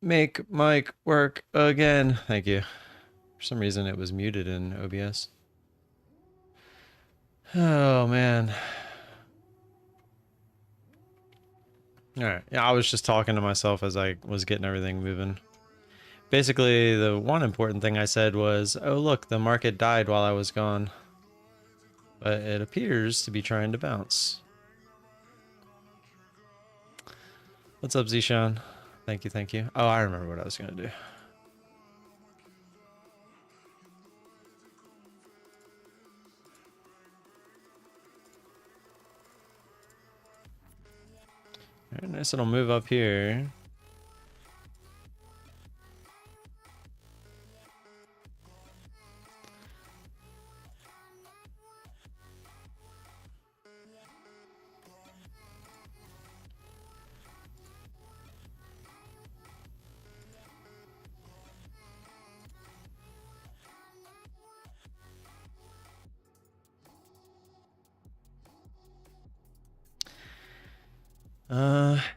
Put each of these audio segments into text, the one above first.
Make mic work again. Thank you. For some reason it was muted in OBS. Oh man. Alright, yeah, I was just talking to myself as I was getting everything moving. Basically, the one important thing I said was, oh look, the market died while I was gone. But it appears to be trying to bounce. What's up, Zishan? Thank you, thank you. Oh, I remember what I was going to do. Alright, nice little move up here.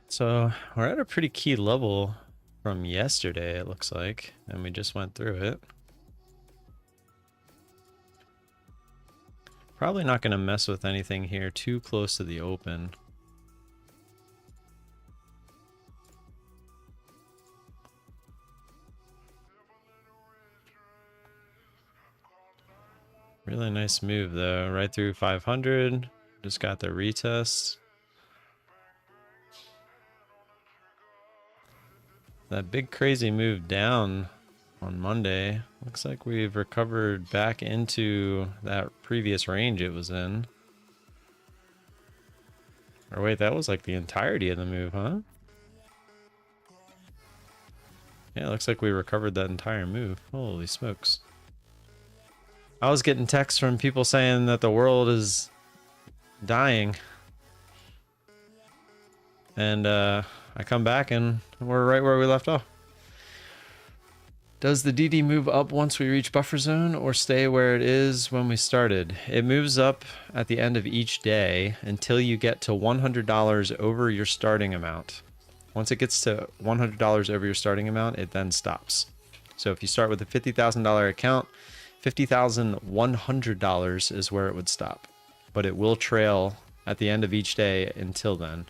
So we're at a pretty key level from yesterday, it looks like, and we just went through it. Probably not going to mess with anything here too close to the open. Really nice move though, right through 500. Just got the retest. That big crazy move down on Monday. Looks like we've recovered back into that previous range it was in. Or wait, that was like the entirety of the move, huh? Yeah, looks like we recovered that entire move. Holy smokes. I was getting texts from people saying that the world is dying. And I come back and we're right where we left off. Does the DD move up once we reach buffer zone or stay where it is when we started? It moves up at the end of each day until you get to $100 over your starting amount. Once it gets to $100 over your starting amount, it then stops. So if you start with a $50,000 account, $50,100 is where it would stop. But it will trail at the end of each day until then.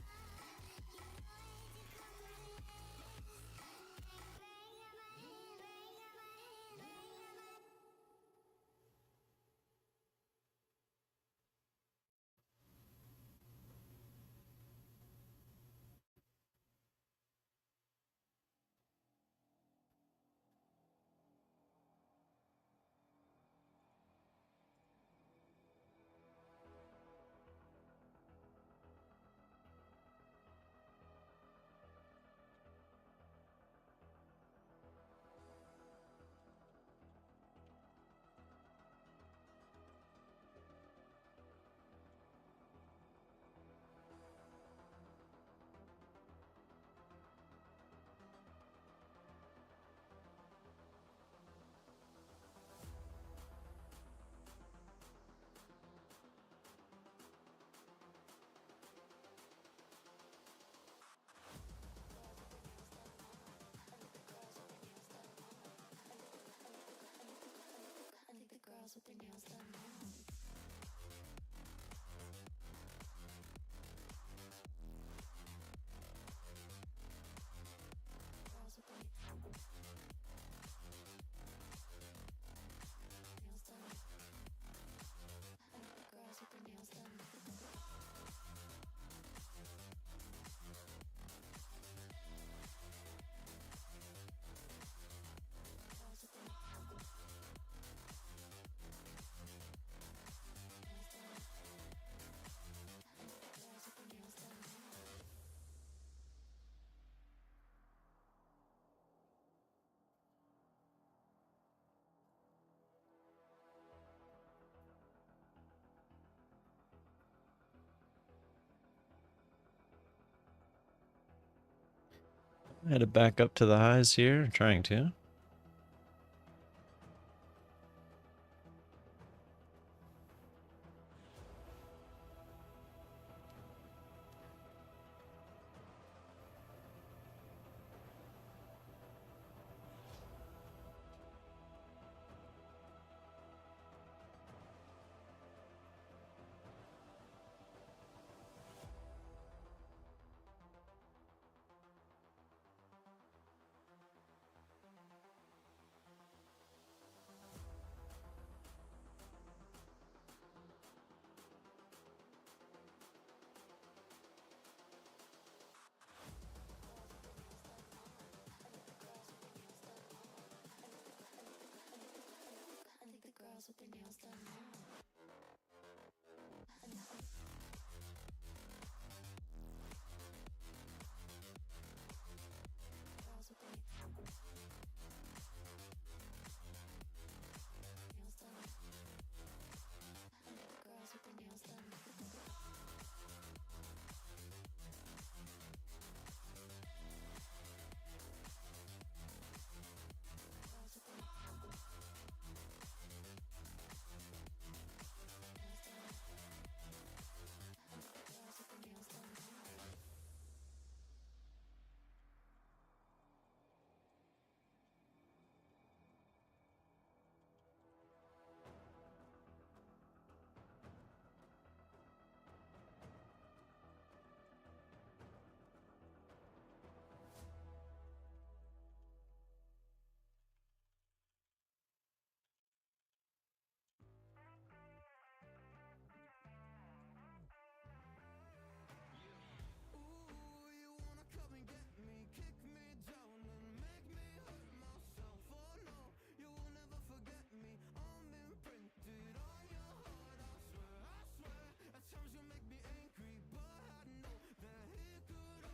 I had to back up to the highs here, trying to.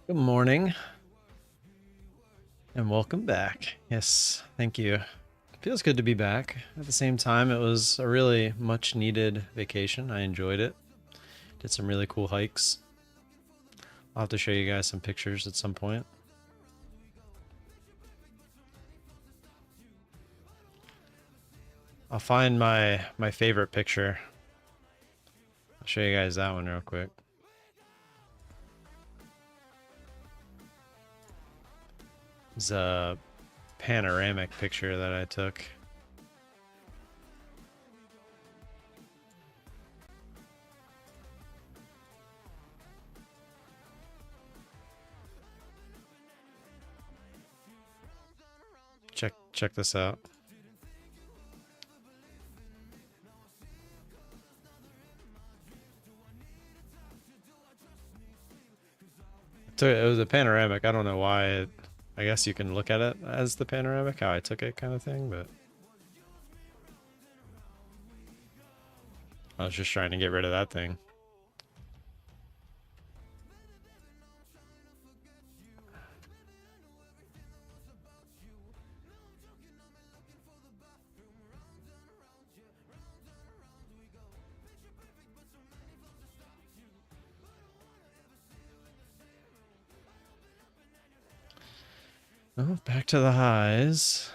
Good morning and welcome back. Yes, thank you. It feels good to be back. At the same time, it was a really much needed vacation. I enjoyed it. Did some really cool hikes. I'll have to show you guys some pictures at some point. I'll find my favorite picture. I'll show you guys that one real quick. It's a panoramic picture that I took. Check this out. It was a panoramic. I don't know why. I guess you can look at it as the panoramic, how I took it kind of thing, but I was just trying to get rid of that thing. Oh, back to the highs.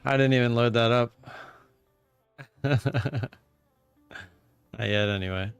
I didn't even load that up. Not yet, anyway.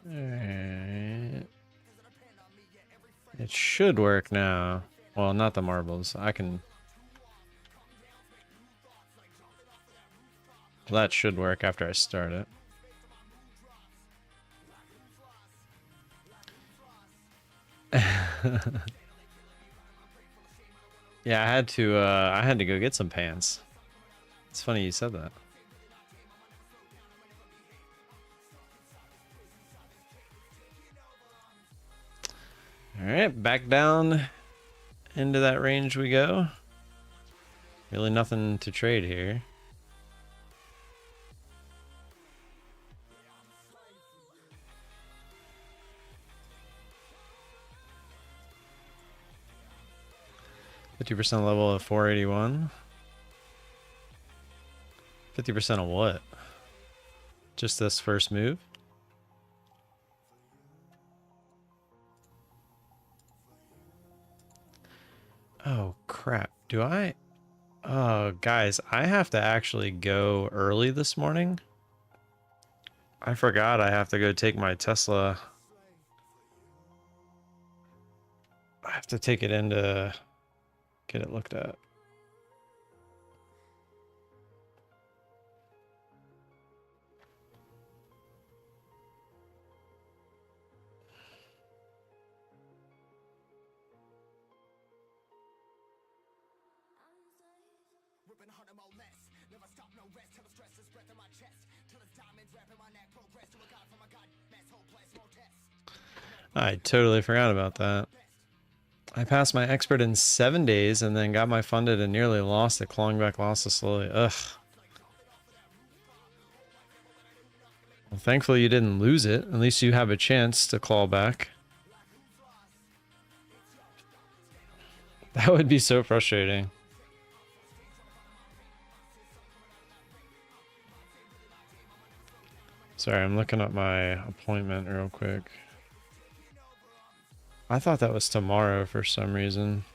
Alright. It should work now. Well, not the marbles. I can Well, that should work after I start it. Yeah, I had to go get some pants. It's funny you said that. All right, back down into that range we go. Really nothing to trade here. $50% level of 481. 50% of what? Just this first move? Oh, crap. Do I? Oh, guys, I have to actually go early this morning. I forgot I have to go take my Tesla. I have to take it in to get it looked at. I totally forgot about that. I passed my expert in 7 days and then got my funded and nearly lost it, clawing back losses slowly. Ugh. Well, thankfully you didn't lose it. At least you have a chance to claw back. That would be so frustrating. Sorry, I'm looking up my appointment real quick. I thought that was tomorrow for some reason.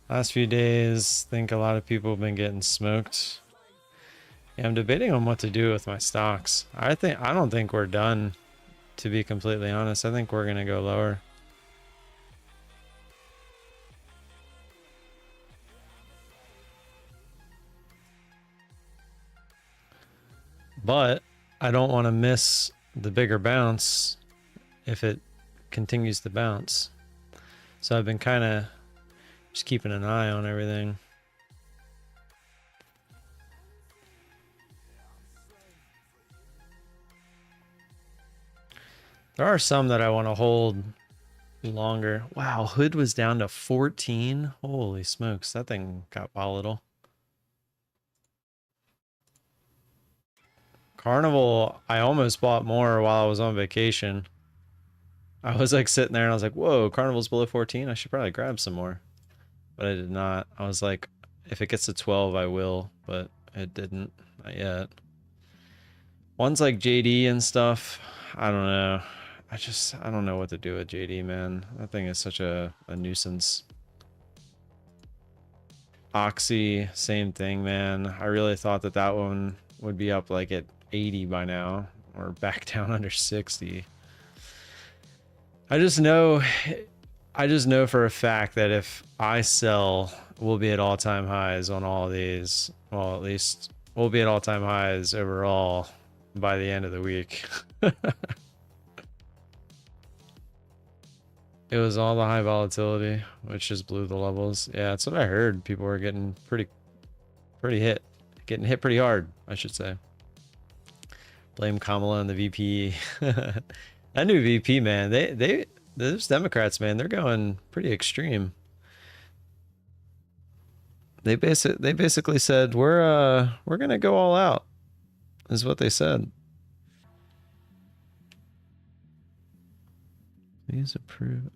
Last few days, I think a lot of people have been getting smoked. Yeah, I'm debating on what to do with my stocks. I don't think we're done, to be completely honest. I think we're gonna go lower. But I don't want to miss the bigger bounce if it continues to bounce. So I've been kind of just keeping an eye on everything. There are some that I want to hold longer. Wow, Hood was down to 14. Holy smokes, that thing got volatile. Carnival, I almost bought more while I was on vacation. I was like sitting there and I was like, whoa, Carnival's below 14. I should probably grab some more. But I did not. I was like, if it gets to 12, I will. But it didn't. Not yet. Ones like JD and stuff, I don't know. I don't know what to do with JD, man. That thing is such a nuisance. Oxy, same thing, man. I really thought that that one would be up like at 80 by now, or back down under 60. I just know for a fact that if I sell, we'll be at all-time highs on all of these. Well, at least we'll be at all-time highs overall by the end of the week. It was all the high volatility, which just blew the levels. Yeah, that's what I heard. People were getting pretty hit. Getting hit pretty hard, I should say. Blame Kamala and the VP. That new VP, man, those Democrats, man, they're going pretty extreme. They basically said we're gonna go all out, is what they said. Please approve.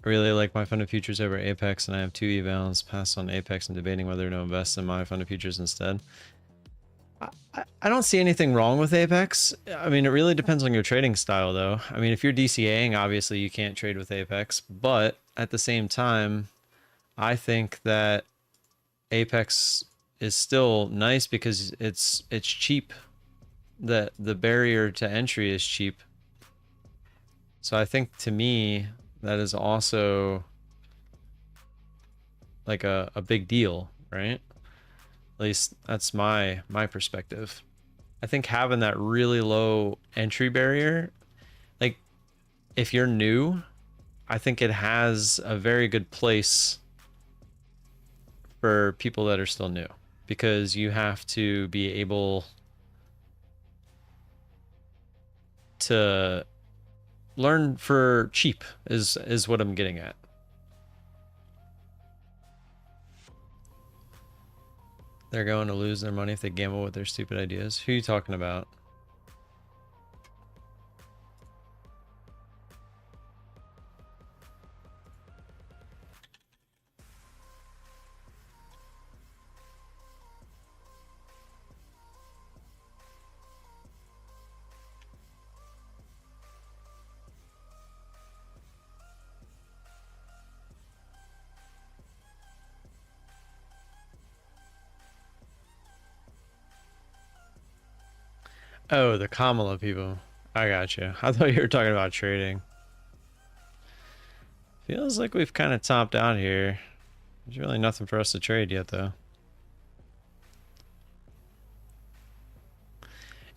Really like my fund of futures over Apex, and I have 2 evals. Pass on Apex and debating whether to invest in my fund of futures instead. I don't see anything wrong with Apex. I mean, it really depends on your trading style, though. I mean, if you're DCAing, obviously you can't trade with Apex. But at the same time, I think that Apex is still nice because it's cheap. The barrier to entry is cheap. So I think, to me, that is also like a big deal, right? At least that's my perspective. I think having that really low entry barrier, like if you're new, I think it has a very good place for people that are still new, because you have to be able to learn for cheap is what I'm getting at. They're going to lose their money if they gamble with their stupid ideas. Who are you talking about? Oh, the Kamala people. I got you. I thought you were talking about trading. Feels like we've kind of topped out here. There's really nothing for us to trade yet, though.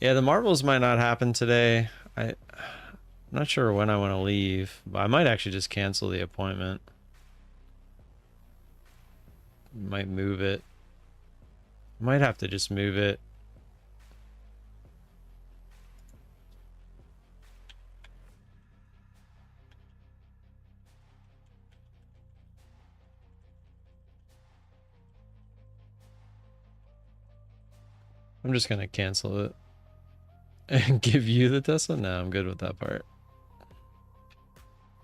Yeah, the marbles might not happen today. I'm not sure when I want to leave, but I might actually just cancel the appointment. Might move it. Might have to just move it. I'm just gonna cancel it and give you the Tesla. No, I'm good with that part.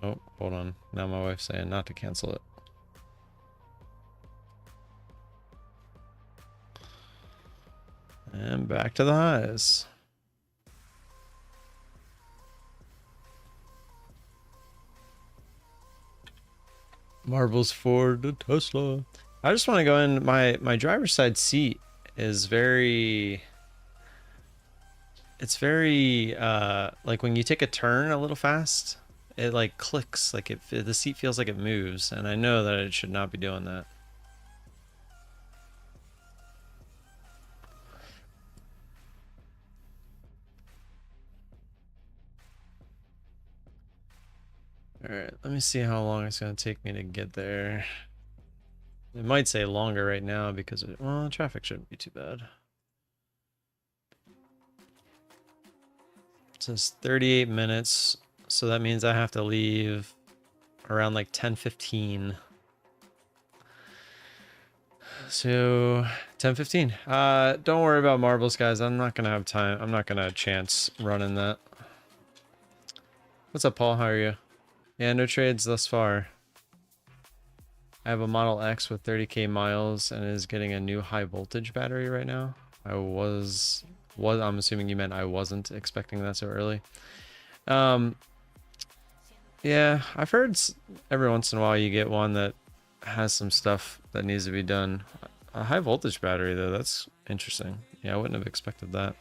Oh, hold on. Now my wife's saying not to cancel it. And back to the highs. Marbles for the Tesla. I just want to go in. My driver's side seat is very... It's very, like when you take a turn a little fast, it like clicks, like the seat feels like it moves, and I know that it should not be doing that. Alright, let me see how long it's going to take me to get there. It might say longer right now because, well, traffic shouldn't be too bad. It says 38 minutes, so that means I have to leave around like 10:15. So 10:15. Don't worry about marbles, guys. I'm not gonna have time. I'm not gonna chance running that. What's up, Paul? How are you? Yeah, no trades thus far. I have a Model X with 30k miles and is getting a new high voltage battery right now. I'm assuming you meant I wasn't expecting that so early. Yeah, I've heard every once in a while you get one that has some stuff that needs to be done. A high voltage battery though, that's interesting. Yeah, I wouldn't have expected that.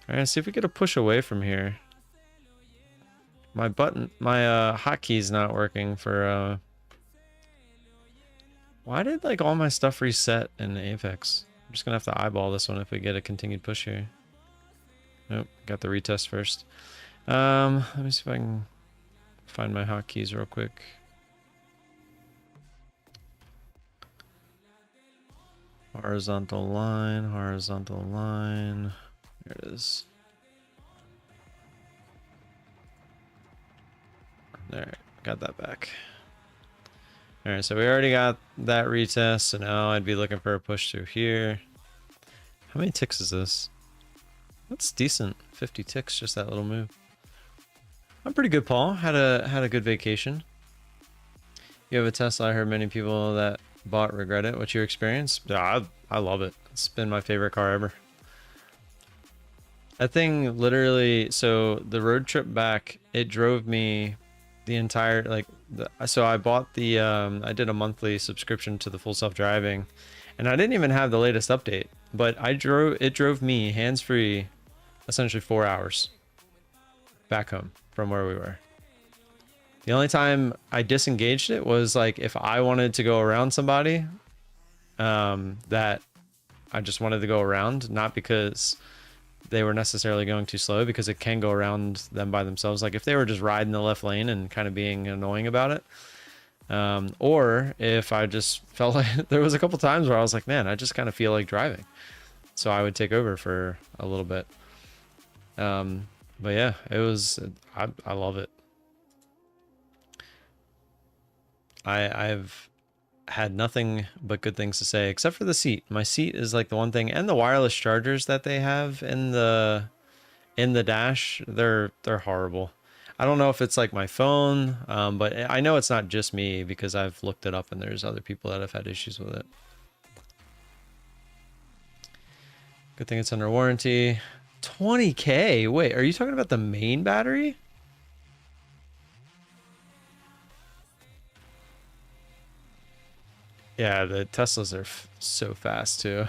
All right, see if we get a push away from here. My hotkeys not working for why did like all my stuff reset in Apex? I'm just gonna have to eyeball this one if we get a continued push here. Nope, got the retest first. Let me see if I can find my hotkeys real quick. Horizontal line, horizontal line. There it is. There, got that back. All right, so we already got that retest, so now I'd be looking for a push through here. How many ticks is this? That's decent. 50 ticks, just that little move. I'm pretty good, Paul. Had a good vacation. You have a Tesla. I heard many people that bought regret it. What's your experience? Yeah, I love it. It's been my favorite car ever. That thing literally, so the road trip back, it drove me the entire, like, so I bought the, I did a monthly subscription to the full self-driving, and I didn't even have the latest update, but it drove me hands-free essentially 4 hours back home from where we were. The only time I disengaged it was like if I wanted to go around somebody, that I just wanted to go around, not because they were necessarily going too slow, because it can go around them by themselves. Like if they were just riding the left lane and kind of being annoying about it. Or if I just felt like there was a couple times where I was like, man, I just kind of feel like driving. So I would take over for a little bit. But yeah, it was, I love it. I've had nothing but good things to say, except for the seat. My seat is like the one thing, and the wireless chargers that they have in the dash, they're horrible. I don't know if it's like my phone, but I know it's not just me because I've looked it up and there's other people that have had issues with it. Good thing it's under warranty. 20K. Wait, are you talking about the main battery? Yeah, the Teslas are so fast too.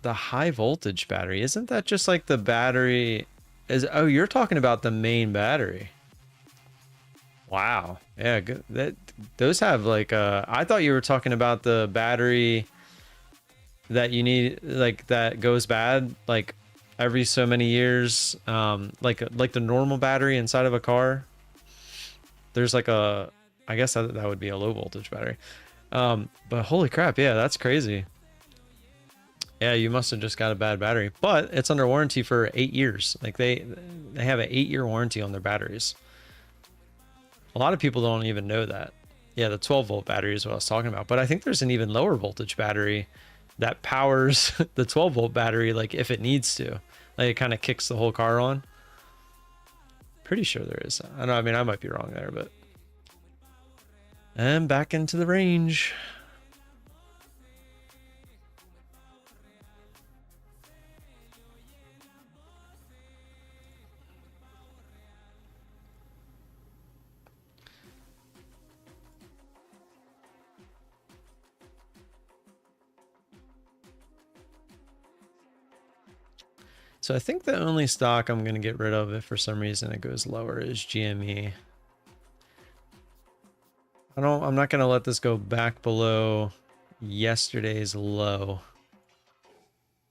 The high voltage battery, isn't that just like the battery is, oh, you're talking about the main battery. Wow. Yeah, good. Those have like I thought you were talking about the battery that you need, like that goes bad like every so many years, like the normal battery inside of a car. There's like a, I guess that would be a low voltage battery. But holy crap, yeah, that's crazy. Yeah, you must have just got a bad battery, but it's under warranty for 8 years. Like they have an 8-year warranty on their batteries. A lot of people don't even know that. Yeah, the 12-volt battery is what I was talking about, but I think there's an even lower voltage battery that powers the 12-volt battery, like if it needs to, like it kind of kicks the whole car on. Pretty sure there is. I know, I mean, I might be wrong there, but. And back into the range. So I think the only stock I'm going to get rid of if for some reason it goes lower is GME. I'm not going to let this go back below yesterday's low,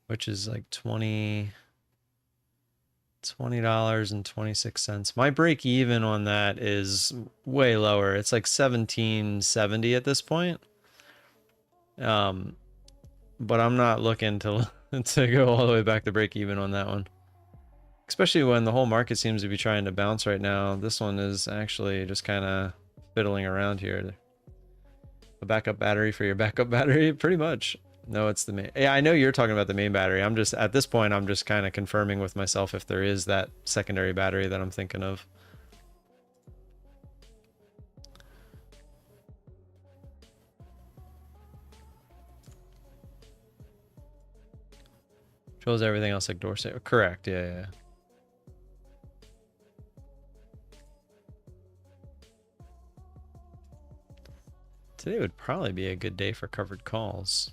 which is like $20.26. My break even on that is way lower. It's like 17.70 at this point. But I'm not looking to go all the way back to break even on that one. Especially when the whole market seems to be trying to bounce right now. This one is actually just kind of fiddling around here. A backup battery for your backup battery, pretty much. No, it's the main. Yeah, I know you're talking about the main battery. I'm just, at this point, I'm just kind of confirming with myself if there is that secondary battery that I'm thinking of. Shows everything else like Dorset. Correct, yeah. Today would probably be a good day for covered calls,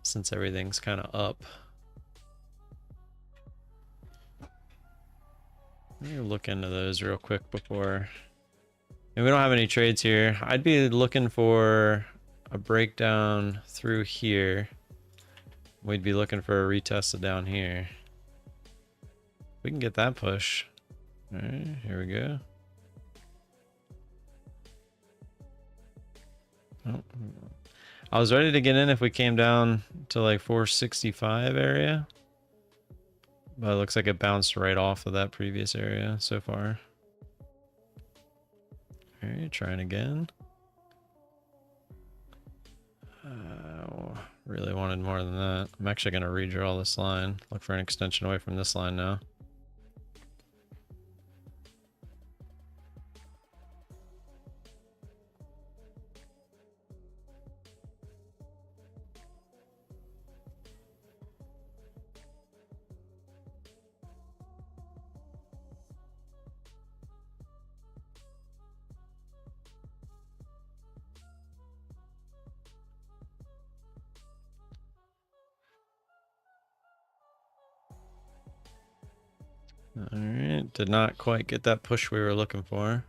since everything's kind of up. Let me look into those real quick before. And we don't have any trades here. I'd be looking for a breakdown through here. We'd be looking for a retest down here. We can get that push. All right, here we go. Oh, I was ready to get in if we came down to like 465 area, but it looks like it bounced right off of that previous area so far. All right, trying again. Really wanted more than that. I'm actually going to redraw this line. Look for an extension away from this line now. All right, did not quite get that push we were looking for.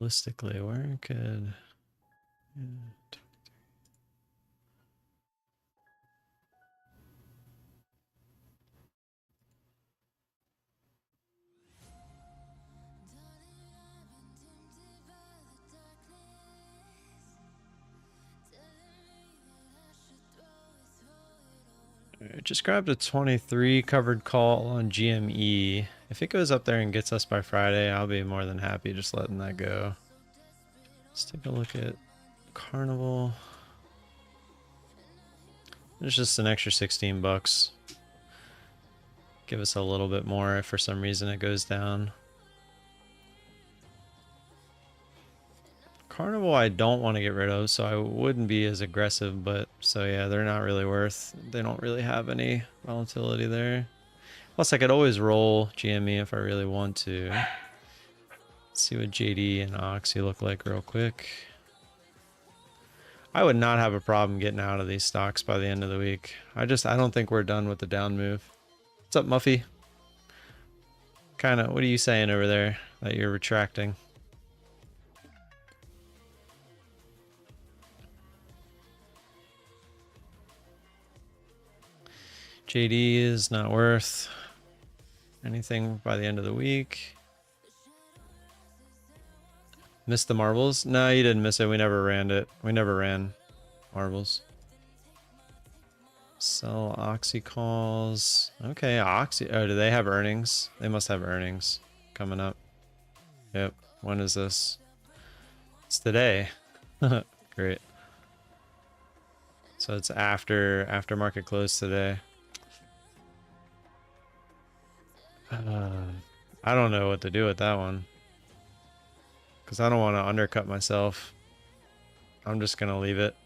Realistically, where could... Just grabbed a 23 covered call on GME. If it goes up there and gets us by Friday, I'll be more than happy just letting that go. Let's take a look at Carnival. There's just an extra 16 bucks. Give us a little bit more if for some reason it goes down. Carnival I don't want to get rid of, so I wouldn't be as aggressive, but so yeah, they're not really worth, they don't really have any volatility there. Plus I could always roll GME if I really want to. Let's see what JD and Oxy look like real quick. I would not have a problem getting out of these stocks by the end of the week. I don't think we're done with the down move. What's up, Muffy? What are you saying over there that you're retracting? JD is not worth anything by the end of the week. Missed the marbles? No, you didn't miss it. We never ran it. We never ran marbles. Sell Oxy calls. Okay, Oxy. Oh, do they have earnings? They must have earnings coming up. Yep. When is this? It's today. Great. So it's after market close today. I don't know what to do with that one, because I don't want to undercut myself. I'm just gonna leave it.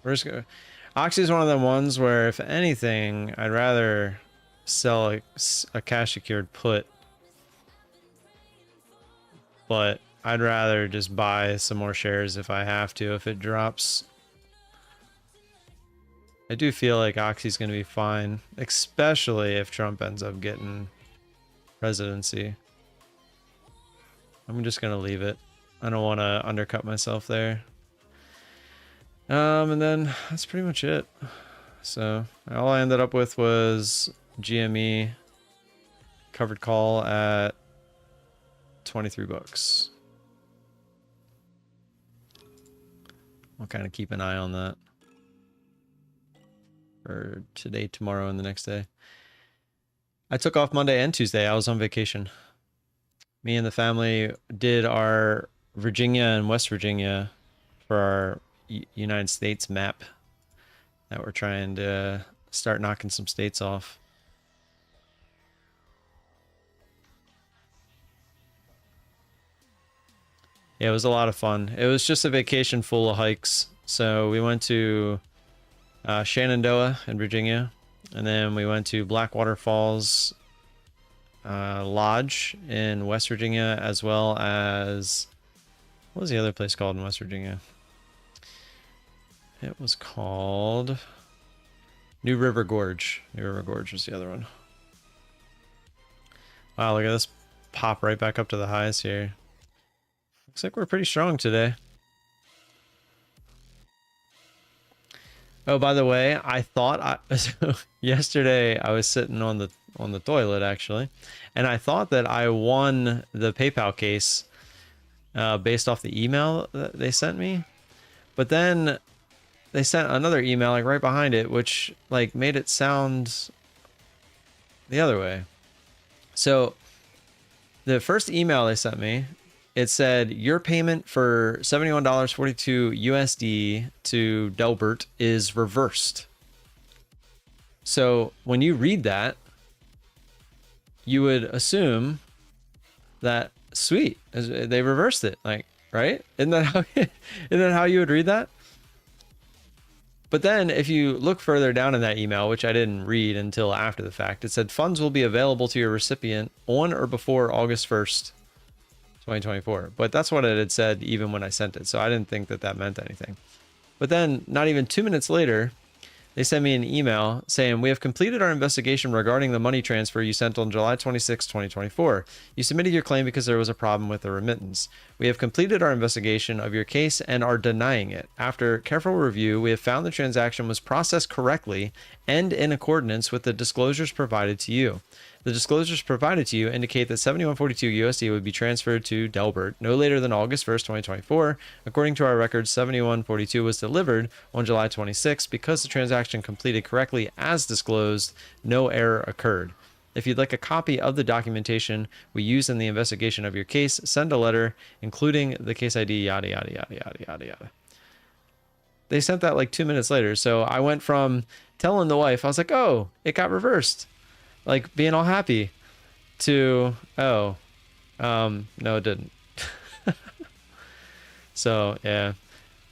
We're just gonna... Oxy is one of them ones where, if anything, I'd rather sell a cash secured put, but I'd rather just buy some more shares if I have to, if it drops. I do feel like Oxy's gonna be fine, especially if Trump ends up getting presidency. I'm just gonna leave it. I don't want to undercut myself there. And then that's pretty much it. So all I ended up with was GME covered call at 23 bucks. I'll kind of keep an eye on that for today, tomorrow, and the next day. I took off Monday and Tuesday. I was on vacation. Me and the family did our Virginia and West Virginia for our United States map that we're trying to start knocking some states off. Yeah, it was a lot of fun. It was just a vacation full of hikes. So we went to Shenandoah in Virginia, and then we went to Blackwater Falls Lodge in West Virginia, as well as, what was the other place called in West Virginia? It was called New River Gorge. New River Gorge was the other one. Wow, look at this pop right back up to the highs here. Looks like we're pretty strong today. Oh, by the way, I thought yesterday I was sitting on the toilet actually, and I thought that I won the PayPal case based off the email that they sent me, but then they sent another email like right behind it, which like made it sound the other way. So the first email they sent me, it said your payment for $71.42 USD to Delbert is reversed. So when you read that, you would assume that sweet, they reversed it, like, right? Isn't that how you would read that? But then if you look further down in that email, which I didn't read until after the fact, it said funds will be available to your recipient on or before August 1st, 2024. But that's what it had said even when I sent it. So I didn't think that that meant anything. But then not even 2 minutes later, they sent me an email saying, we have completed our investigation regarding the money transfer you sent on July 26, 2024. You submitted your claim because there was a problem with the remittance. We have completed our investigation of your case and are denying it. After careful review, we have found the transaction was processed correctly and in accordance with the disclosures provided to you. The disclosures provided to you indicate that 7142 USD would be transferred to Delbert no later than August 1st, 2024. According to our records, 7142 was delivered on July 26th. Because the transaction completed correctly as disclosed, no error occurred. If you'd like a copy of the documentation we used in the investigation of your case, send a letter including the case ID, yada, yada, yada, yada, yada, yada. They sent that like 2 minutes later. So I went from telling the wife, I was like, oh, it got reversed, like being all happy, to, oh, no, it didn't. So yeah,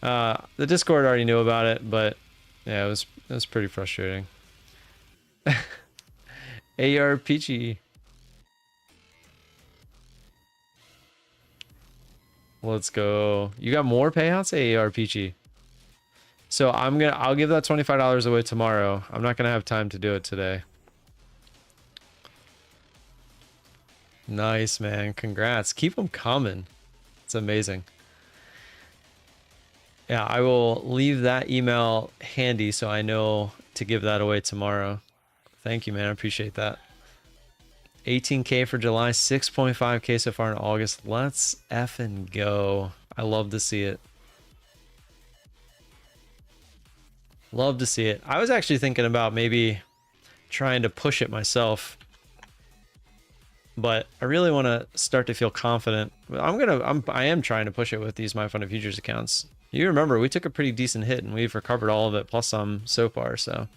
the Discord already knew about it, but yeah, it was pretty frustrating. ARPG. Let's go. You got more payouts? ARPG. So I'll give that $25 away tomorrow. I'm not gonna have time to do it today. Nice, man. Congrats. Keep them coming. It's amazing. Yeah, I will leave that email handy so I know to give that away tomorrow. Thank you, man. I appreciate that. 18K for July, 6.5K so far in August. Let's effing go. I love to see it. Love to see it. I was actually thinking about maybe trying to push it myself, but I really want to start to feel confident. I am trying to push it with these My Fund of Futures accounts. You remember we took a pretty decent hit and we've recovered all of it plus some so far. So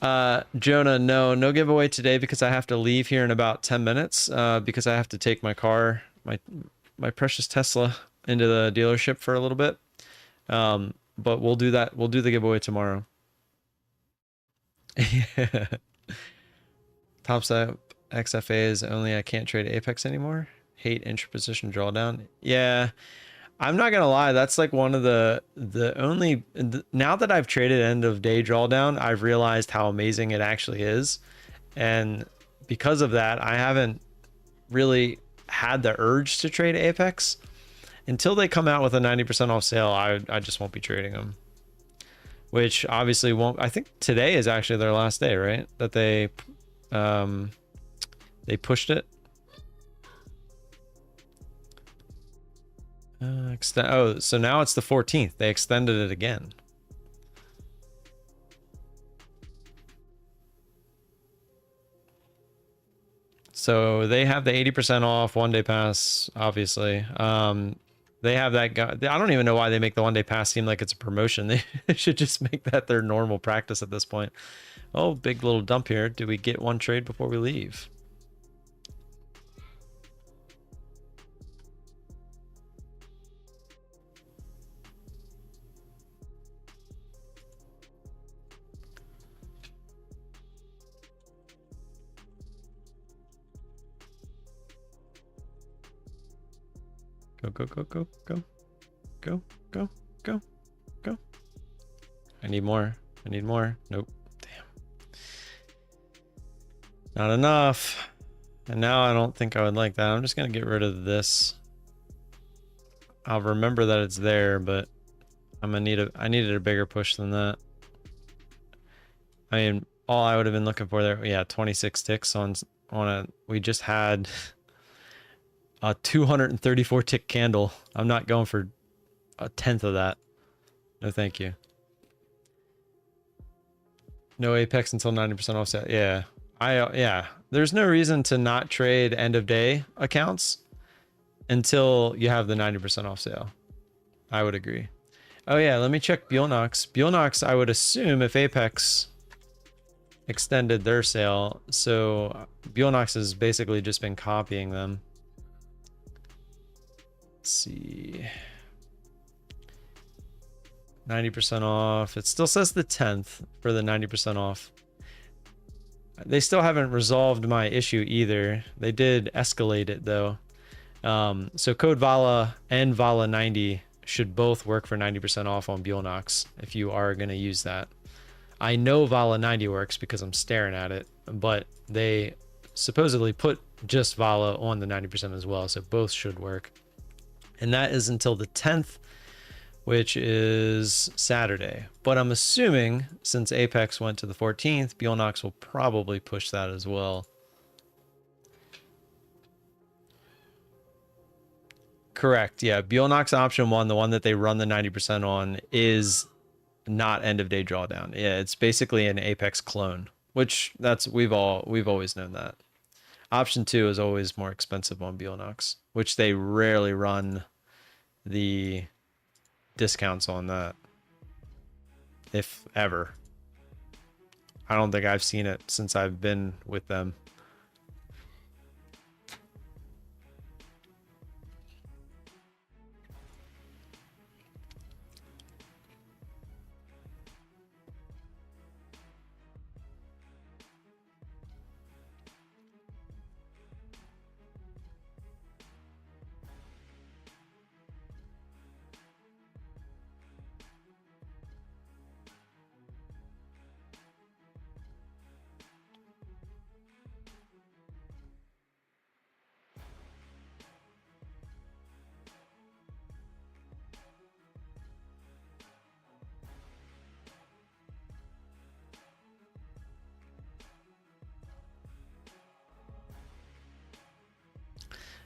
Jonah, no giveaway today because I have to leave here in about 10 minutes because I have to take my car, my precious Tesla, into the dealership for a little bit. But we'll do that. We'll do the giveaway tomorrow. Tops up XFAs only. I can't trade Apex anymore. Hate intraposition drawdown. Yeah, I'm not gonna lie. That's like one of the only, now that I've traded end of day drawdown, I've realized how amazing it actually is, and because of that, I haven't really had the urge to trade Apex until they come out with a 90% off sale. I just won't be trading them, which obviously won't. I think today is actually their last day, right? That they pushed it. Oh, so now it's the 14th. They extended it again. So they have the 80% off one day pass, obviously. They have that guy. I don't even know why they make the one day pass seem like it's a promotion. They should just make that their normal practice at this point. Oh, big little dump here. Do we get one trade before we leave? Go, go, go, go, go, go, go, go. I need more. I need more. Nope. Damn. Not enough. And now I don't think I would like that. I'm just going to get rid of this. I'll remember that it's there, but I needed a bigger push than that. I mean, all I would have been looking for there, yeah, 26 ticks on a, we just had a 234 tick candle. I'm not going for a tenth of that. No, thank you. No Apex until 90% offset. Yeah. Yeah. There's no reason to not trade end of day accounts until you have the 90% off sale. I would agree. Oh yeah, let me check Bulenox. Bulenox, I would assume if Apex extended their sale, so Bulenox has basically just been copying them. Let's see. 90% off. It still says the 10th for the 90% off. They still haven't resolved my issue either. They did escalate it though. So code VOLA and VOLA 90 should both work for 90% off on Bulenox if you are going to use that. I know VOLA 90 works because I'm staring at it, but they supposedly put just VOLA on the 90% as well, so both should work. And that is until the 10th, which is Saturday. But I'm assuming since Apex went to the 14th, Bulenox will probably push that as well. Correct. Yeah, Bulenox option 1, the one that they run the 90% on, is not end of day drawdown. Yeah, it's basically an Apex clone, which we've always known that. Option 2 is always more expensive on Bulenox, which they rarely run the discounts on that, if ever. I don't think I've seen it since I've been with them.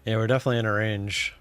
Yeah, we're definitely in a range.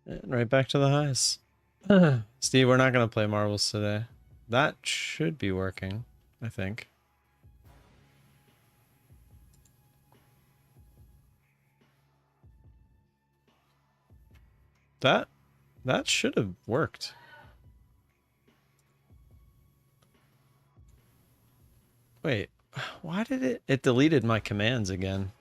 And right back to the highs. Steve, we're not going to play marbles today. That should be working, I think. That should have worked. Wait, why did it deleted my commands again?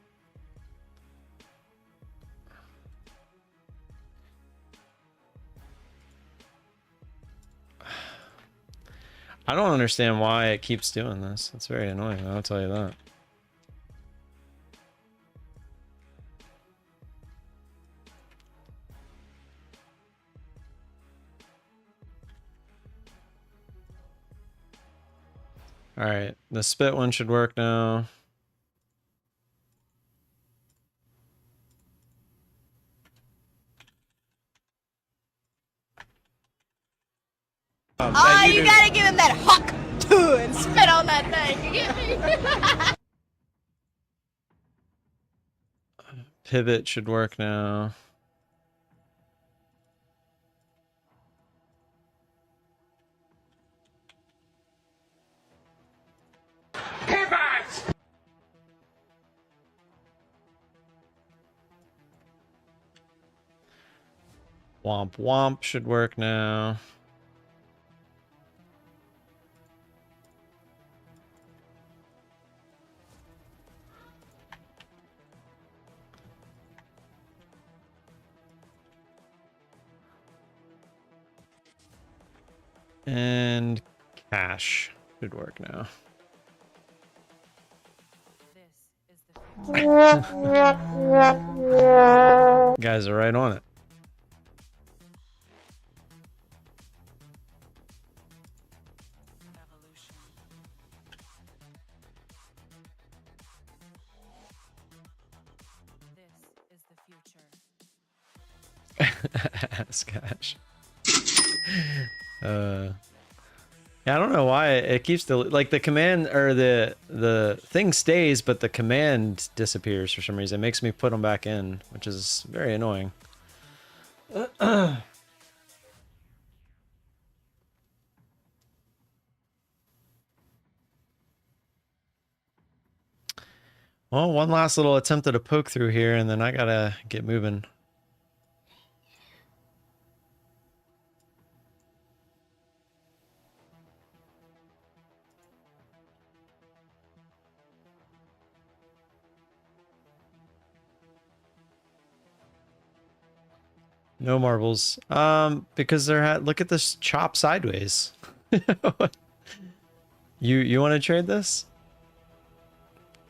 I don't understand why it keeps doing this. It's very annoying, I'll tell you that. All right, the spit one should work now. Oh, you gotta give him that huck too and spit on that thing. You get me? Pivot should work now. Pivot! Womp womp should work now. And cash should work now. Guys are right on it. Ask cash. Yeah, I don't know why it keeps the command or the thing stays, but the command disappears for some reason. It makes me put them back in, which is very annoying. Well, one last little attempt at a poke through here, and then I gotta get moving. No marbles. Because look at this chop sideways. You want to trade this?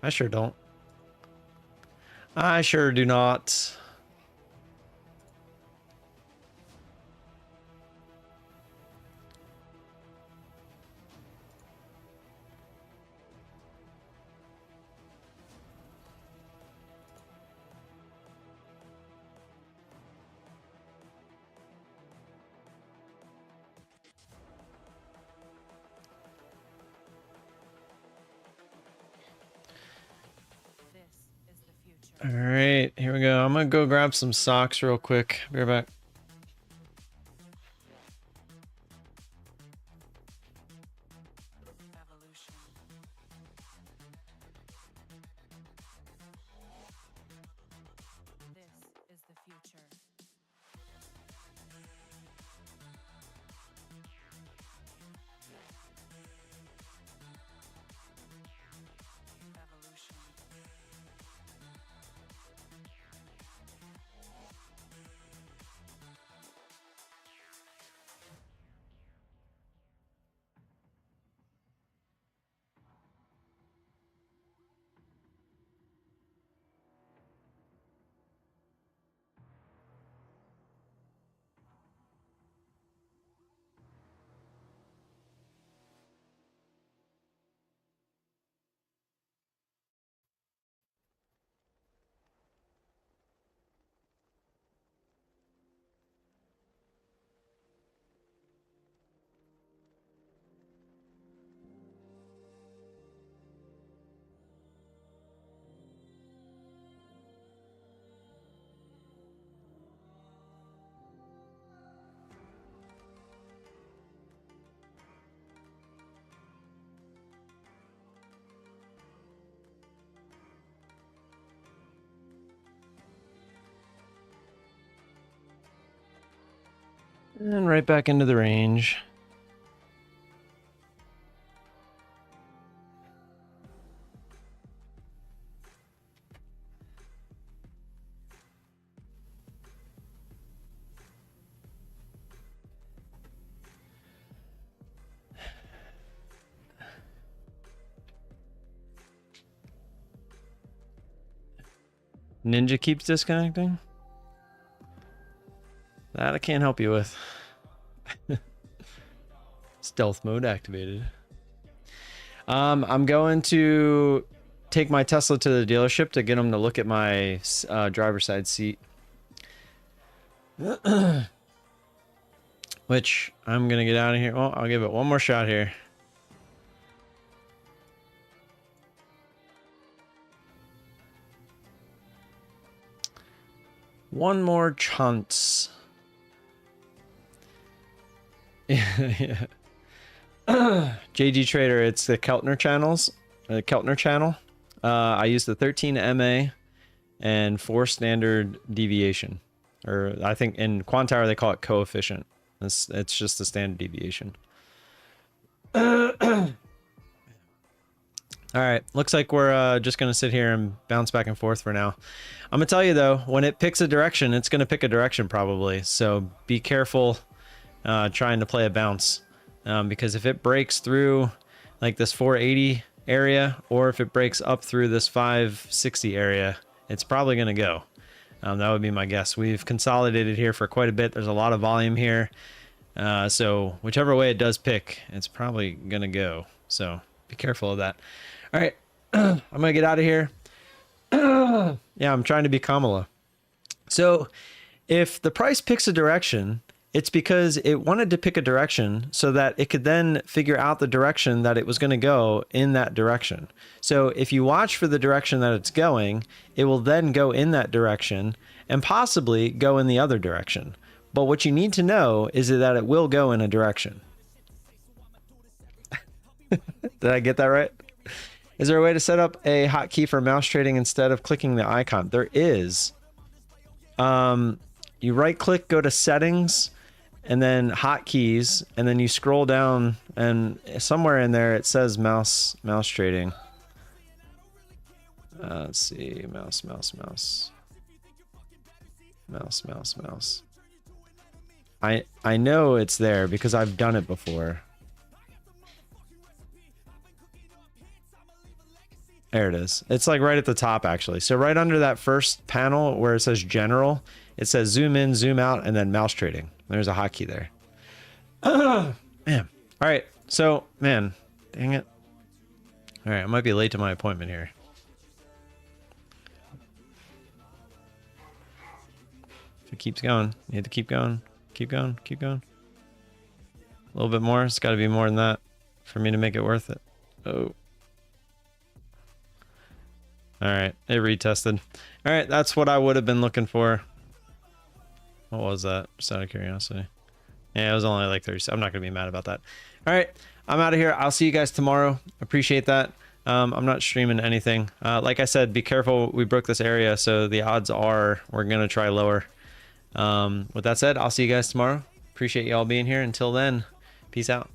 I sure don't. I sure do not. All right, here we go. I'm gonna go grab some socks real quick. Be right back. And right back into the range. Ninja keeps disconnecting? That I can't help you with. Stealth mode activated. I'm going to take my Tesla to the dealership to get them to look at my driver's side seat. Which I'm going to get out of here. Well, I'll give it one more shot here. One more chance. Yeah. JG Trader, it's the Keltner channels. Keltner channel. I use the 13 MA and 4 standard deviation. or I think in Quantower they call it coefficient. It's just the standard deviation. All right, looks like we're just gonna sit here and bounce back and forth for now. I'm gonna tell you though, when it picks a direction, it's gonna pick a direction probably. So be careful trying to play a bounce, because if it breaks through like this 480 area, or if it breaks up through this 560 area, it's probably gonna go. That would be my guess. We've consolidated here for quite a bit. There's a lot of volume here. So whichever way it does pick, it's probably gonna go. So be careful of that. All right, I'm gonna get out of here. Yeah, I'm trying to be Kamala. So if the price picks a direction, it's because it wanted to pick a direction so that it could then figure out the direction that it was going to go in that direction. So if you watch for the direction that it's going, it will then go in that direction and possibly go in the other direction. But what you need to know is that it will go in a direction. Did I get that right? Is there a way to set up a hotkey for mouse trading instead of clicking the icon? There is. You right click, go to settings, and then hotkeys, and then you scroll down, and somewhere in there it says mouse trading. Let's see, mouse. I know it's there because I've done it before. There it is. It's like right at the top actually. So right under that first panel where it says general, it says zoom in, zoom out, and then mouse trading. There's a hotkey there. Man. All right. So, man, dang it. All right. I might be late to my appointment here. If it keeps going, you have to keep going. Keep going. A little bit more. It's got to be more than that for me to make it worth it. Oh. All right. It retested. All right. That's what I would have been looking for. What was that? Just out of curiosity. Yeah, it was only like 30. I'm not going to be mad about that. All right. I'm out of here. I'll see you guys tomorrow. Appreciate that. I'm not streaming anything. Like I said, be careful. We broke this area, so the odds are we're going to try lower. With that said, I'll see you guys tomorrow. Appreciate you all being here. Until then, peace out.